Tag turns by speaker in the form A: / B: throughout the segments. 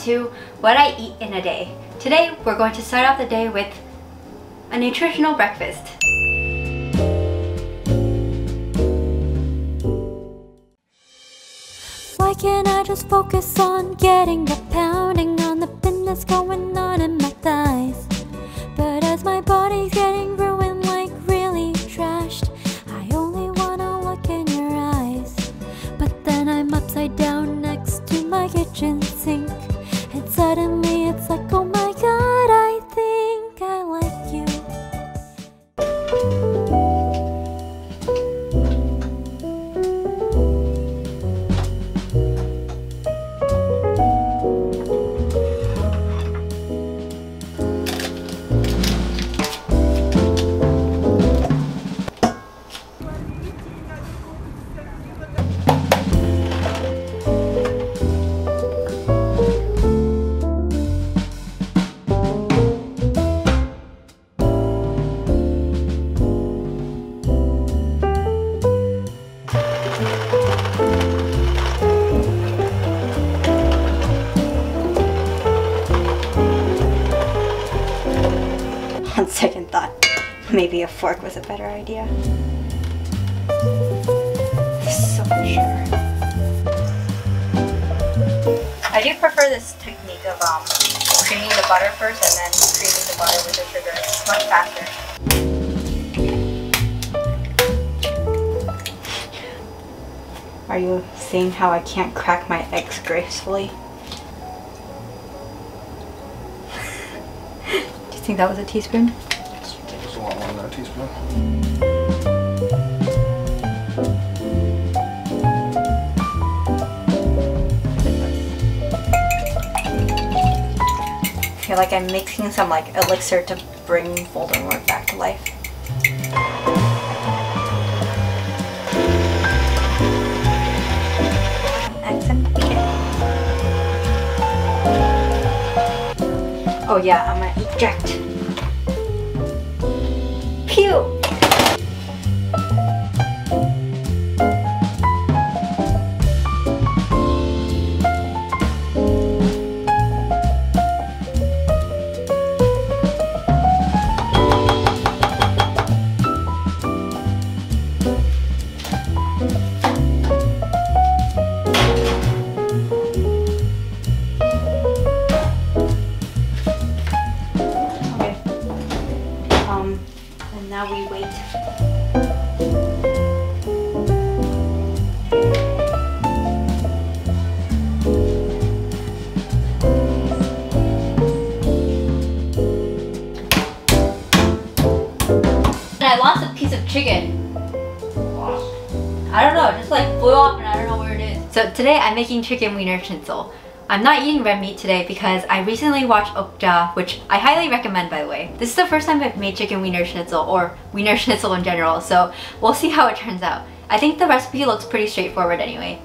A: to what I eat in a day. Today, we're going to start off the day with a nutritional breakfast.
B: Why can't I just focus on getting the pounding on the pin that's going on in my thighs? But as my body's getting ruined, like really trashed, I only wanna look in your eyes. But then I'm upside down next to my kitchen sink, and suddenly it's like, oh my god, I think I like you.
A: On second thought, maybe a fork was a better idea. So unsure. I do prefer this technique of creaming the butter first and then creaming the butter with the sugar. It's much faster. Are you seeing how I can't crack my eggs gracefully? I think that was a teaspoon.
C: It was a lot more than a teaspoon.
A: I feel like I'm mixing some like elixir to bring Voldemort back to life. Eggs and bacon. Oh yeah, I'm gonna eject. Pew! And now we wait. And I lost a piece of chicken. I don't know, it just like flew off and I don't know where it is. So today I'm making chicken wiener schnitzel. I'm not eating red meat today because I recently watched Okja, which I highly recommend, by the way. This is the first time I've made chicken wiener schnitzel, or wiener schnitzel in general, so we'll see how it turns out. I think the recipe looks pretty straightforward anyway.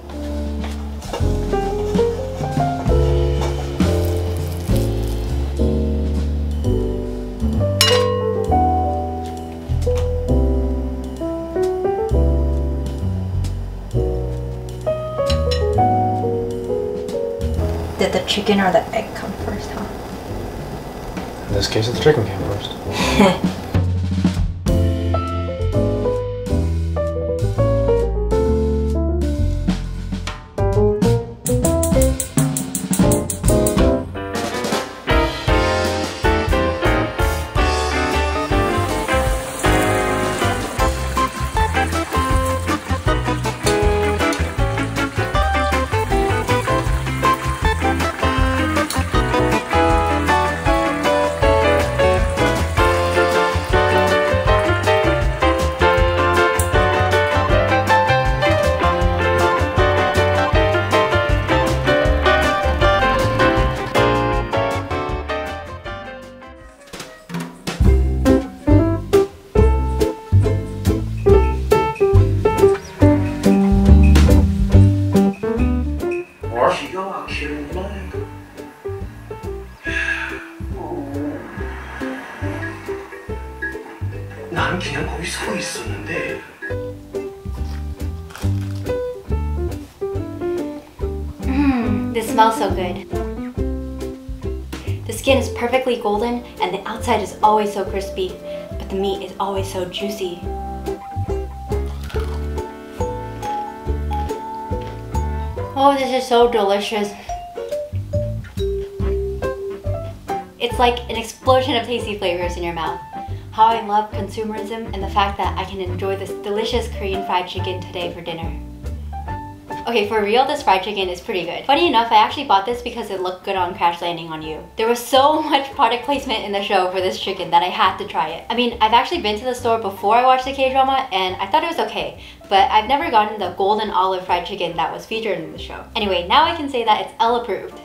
A: Did the chicken or the egg come first, huh?
C: In this case, the chicken came first.
D: 난 그냥 거기 서 있었는데.
A: This smells so good. skin is perfectly golden and the outside is always so crispy, but the meat is always so juicy. Oh, this is so delicious. It's like an explosion of tasty flavors in your mouth. How I love consumerism and the fact that I can enjoy this delicious Korean fried chicken today for dinner. Okay, for real, this fried chicken is pretty good. Funny enough, I actually bought this because it looked good on Crash Landing on You. There was so much product placement in the show for this chicken that I had to try it. I mean, I've actually been to the store before I watched the K-drama and I thought it was okay, but I've never gotten the golden olive fried chicken that was featured in the show. Anyway, now I can say that it's Elle approved.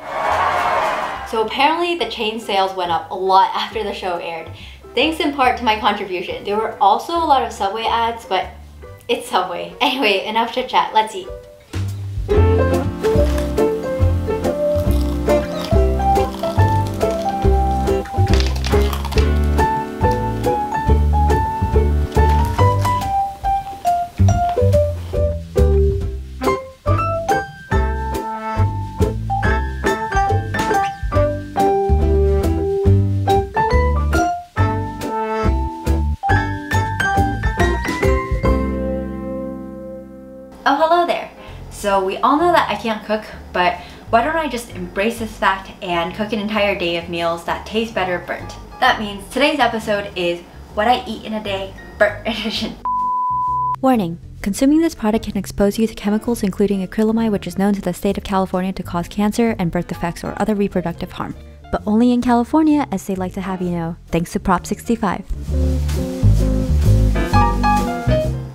A: So apparently the chain sales went up a lot after the show aired, thanks in part to my contribution. There were also a lot of Subway ads, but it's Subway. Anyway, enough chit chat, let's eat. Oh, hello there. So we all know that I can't cook, but why don't I just embrace this fact and cook an entire day of meals that taste better burnt? That means today's episode is what I eat in a day, burnt edition.
B: Warning. Consuming this product can expose you to chemicals including acrylamide, which is known to the state of California to cause cancer and birth defects or other reproductive harm. But only in California, as they like to have you know, thanks to Prop 65.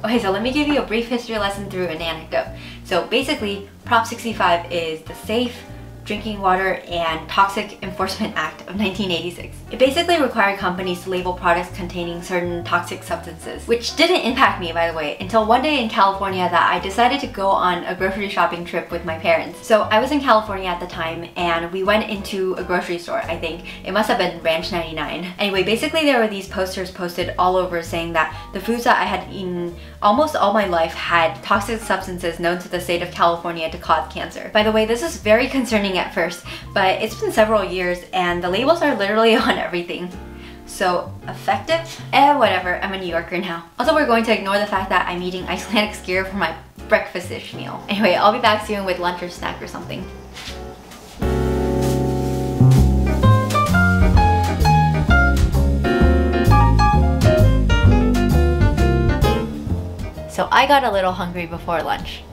A: Okay, so let me give you a brief history lesson through an anecdote. So basically, Prop 65 is the Safe Drinking Water and Toxic Enforcement Act of 1986. It basically required companies to label products containing certain toxic substances, which didn't impact me, by the way, until one day in California that I decided to go on a grocery shopping trip with my parents. So I was in California at the time and we went into a grocery store, I think. It must have been Ranch 99. Anyway, basically there were these posters posted all over saying that the foods that I had eaten almost all my life had toxic substances known to the state of California to cause cancer. By the way, this is very concerning at first, but it's been several years and the labels are literally on everything. So effective? Whatever, I'm a New Yorker now. Also, we're going to ignore the fact that I'm eating Icelandic skyr for my breakfast-ish meal. Anyway, I'll be back soon with lunch or snack or something. So I got a little hungry before lunch.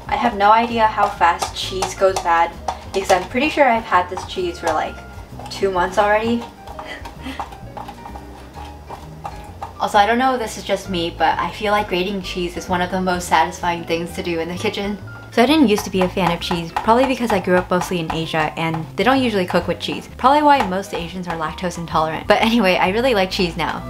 A: I have no idea how fast cheese goes bad because I'm pretty sure I've had this cheese for like 2 months already. Also, I don't know if this is just me, but I feel like grating cheese is one of the most satisfying things to do in the kitchen. So I didn't used to be a fan of cheese, probably because I grew up mostly in Asia and they don't usually cook with cheese. Probably why most Asians are lactose intolerant. But anyway, I really like cheese now.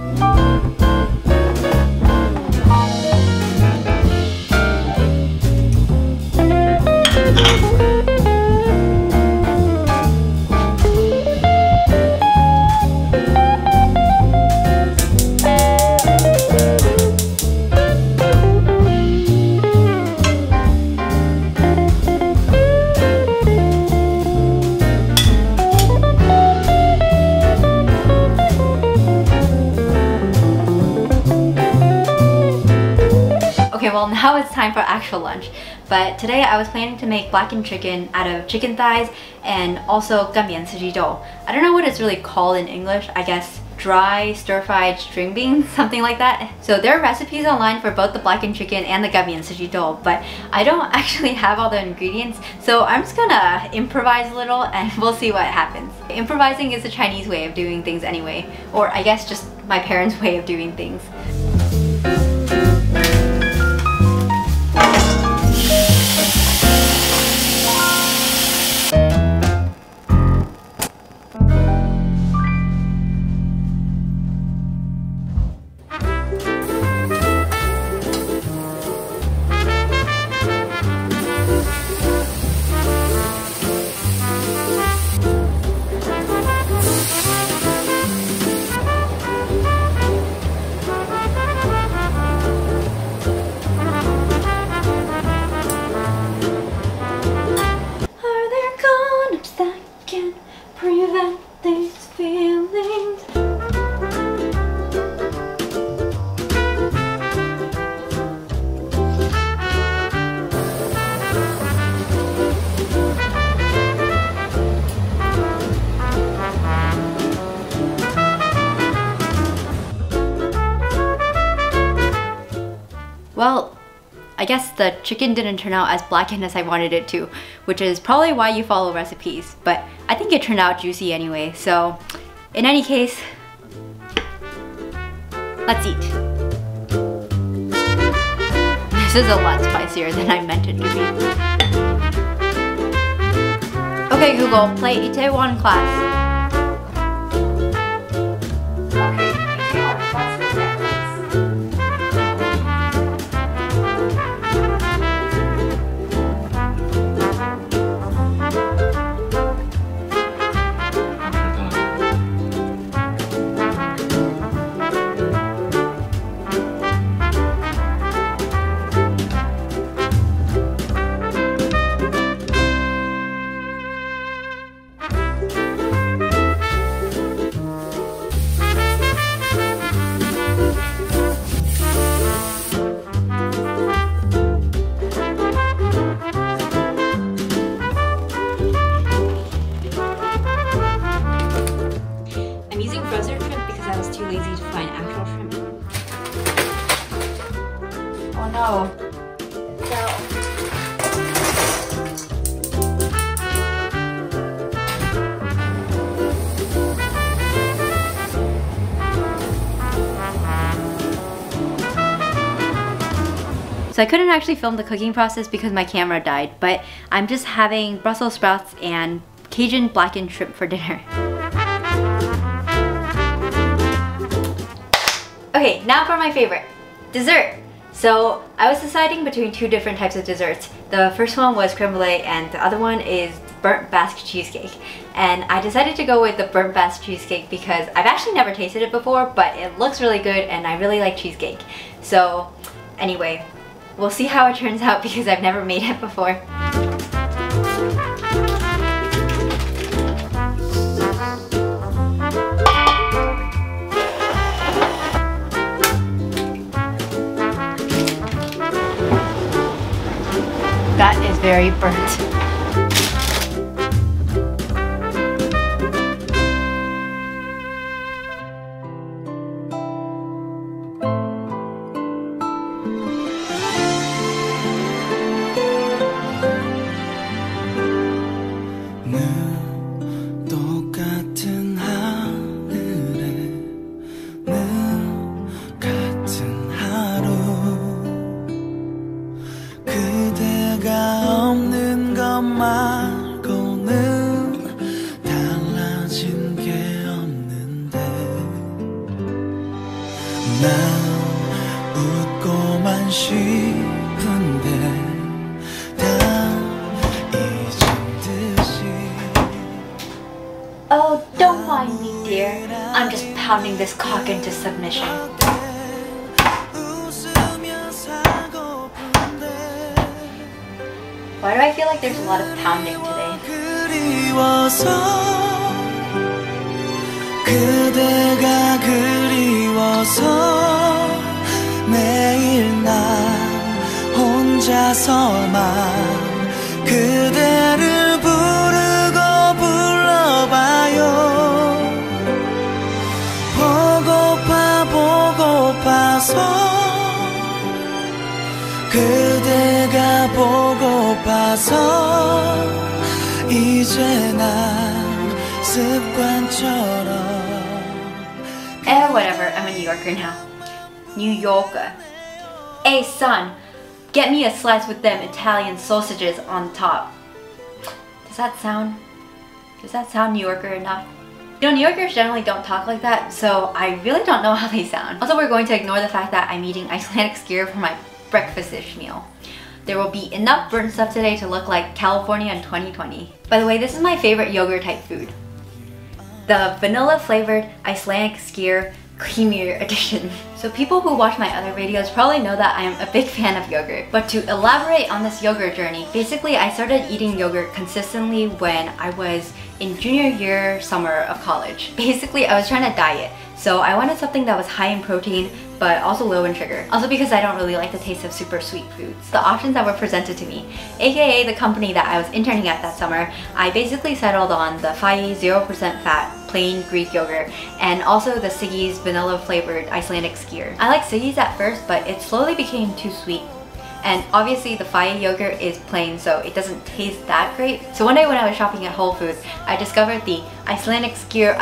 A: Okay, well now it's time for actual lunch. But today I was planning to make blackened chicken out of chicken thighs and also gamyeon sujito. I don't know what it's really called in English. I guess dry stir-fried string beans, something like that. So there are recipes online for both the blackened chicken and the gamyeon sujito, but I don't actually have all the ingredients, so I'm just gonna improvise a little and we'll see what happens. Improvising is a Chinese way of doing things anyway, or I guess just my parents' way of doing things. guess the chicken didn't turn out as blackened as I wanted it to, which is probably why you follow recipes, but I think it turned out juicy anyway, so in any case, let's eat. This is a lot spicier than I meant it to be. Okay Google, play Itaewon Class.
B: No.
A: So I couldn't actually film the cooking process because my camera died, but I'm just having Brussels sprouts and Cajun blackened shrimp for dinner. Okay, now for my favorite, dessert. So I was deciding between two different types of desserts. The first one was creme brulee and the other one is burnt Basque cheesecake. And I decided to go with the burnt Basque cheesecake because I've actually never tasted it before, but it looks really good and I really like cheesecake. So anyway, we'll see how it turns out because I've never made it before. That is very burnt. Oh, don't mind me, dear. I'm just pounding this cock into submission. Why do I feel like there's a lot of pounding today?
E: 그대가 그리워서 매일 나 혼자서만 그대를 부르고 불러봐요. 보고파서 그대가 보고파서 이제 난 습관처럼.
A: Whatever, I'm a New Yorker now. New Yorker. Hey son, get me a slice with them Italian sausages on top. Does that sound New Yorker enough? You know, New Yorkers generally don't talk like that, so I really don't know how they sound. Also, we're going to ignore the fact that I'm eating Icelandic skyr for my breakfast-ish meal. There will be enough burnt stuff today to look like California in 2020. By the way, this is my favorite yogurt type food. The vanilla flavored Icelandic skyr creamier edition. So people who watch my other videos probably know that I am a big fan of yogurt. But to elaborate on this yogurt journey, basically I started eating yogurt consistently when I was in junior year summer of college. Basically I was trying to diet, so I wanted something that was high in protein but also low in sugar. Also because I don't really like the taste of super sweet foods. The options that were presented to me, aka the company that I was interning at that summer, I basically settled on the F.A.Q 0% fat plain Greek yogurt and also the Siggy's vanilla flavored Icelandic skyr. I liked Siggy's at first, but it slowly became too sweet. and obviously the F.A.Q yogurt is plain, so it doesn't taste that great. So one day when I was shopping at Whole Foods, I discovered the Icelandic skyr.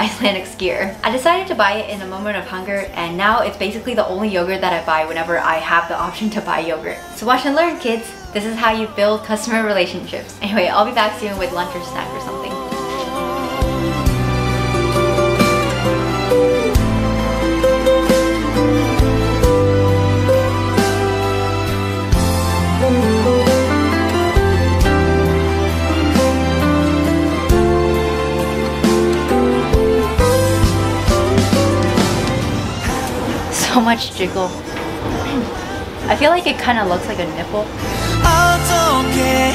A: I decided to buy it in a moment of hunger, and now it's basically the only yogurt that I buy whenever I have the option to buy yogurt. So watch and learn, kids. This is how you build customer relationships. Anyway, I'll be back soon with lunch or snack or something. So much jiggle. I feel like it kind of looks like a nipple.
E: 어떻게